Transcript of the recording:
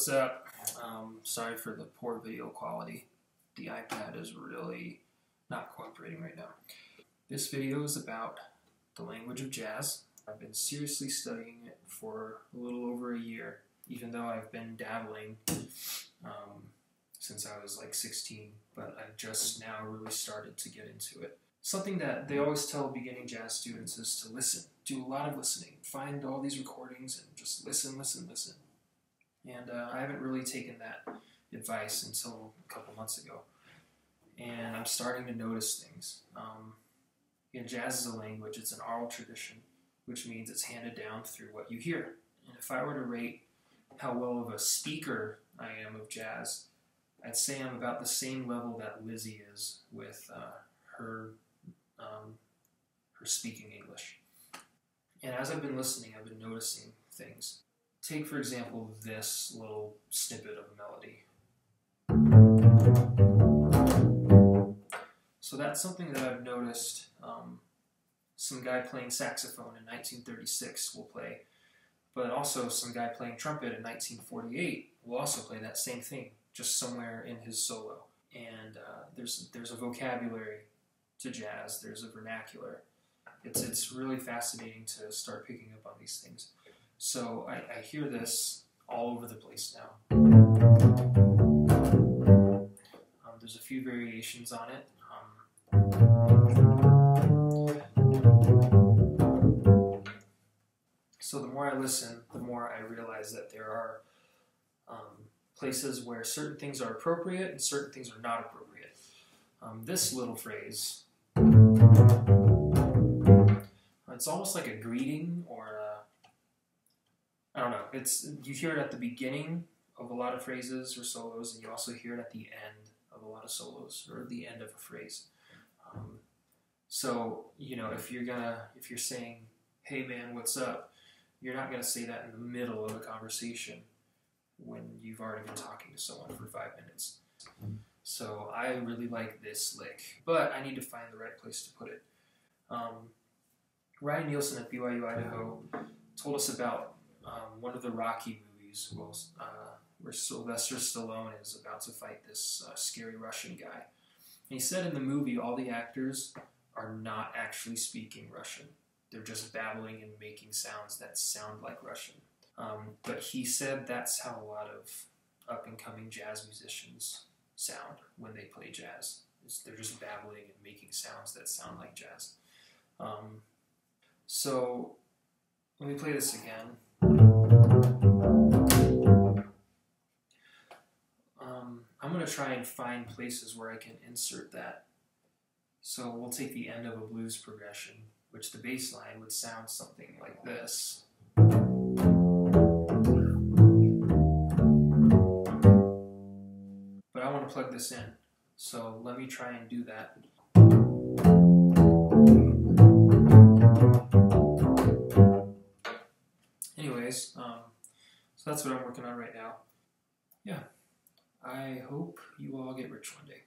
What's up? Sorry for the poor video quality. The iPad is really not cooperating right now. This video is about the language of jazz. I've been seriously studying it for a little over a year, even though I've been dabbling since I was like 16, but I've just now really started to get into it. Something that they always tell beginning jazz students is to listen. Do a lot of listening. Find all these recordings and just listen. And I haven't really taken that advice until a couple months ago. And I'm starting to notice things. Jazz is a language. It's an oral tradition, which means it's handed down through what you hear. And if I were to rate how well of a speaker I am of jazz, I'd say I'm about the same level that Lizzie is with her speaking English. And as I've been listening, I've been noticing things. Take, for example, this little snippet of melody. So that's something that I've noticed. Some guy playing saxophone in 1936 will play, but also some guy playing trumpet in 1948 will also play that same thing, just somewhere in his solo. And there's a vocabulary to jazz, there's a vernacular. It's really fascinating to start picking up on these things. So I hear this all over the place now. There's a few variations on it. So the more I listen, the more I realize that there are places where certain things are appropriate and certain things are not appropriate. This little phrase, it's almost like a greeting or I don't know. You hear it at the beginning of a lot of phrases or solos, and you also hear it at the end of a lot of solos or the end of a phrase. So if you're saying, "Hey man, what's up?" you're not gonna say that in the middle of a conversation when you've already been talking to someone for 5 minutes. So I really like this lick, but I need to find the right place to put it. Ryan Nielsen at BYU Idaho told us about one of the Rocky movies where Sylvester Stallone is about to fight this scary Russian guy. And he said in the movie all the actors are not actually speaking Russian. They're just babbling and making sounds that sound like Russian. But he said that's how a lot of up-and-coming jazz musicians sound when they play jazz. They're just babbling and making sounds that sound like jazz. So let me play this again. I'm going to try and find places where I can insert that. So we'll take the end of a blues progression, which the bass line would sound something like this. But I want to plug this in, so let me try and do that. Anyways, so that's what I'm working on right now. Yeah, I hope you all get rich one day.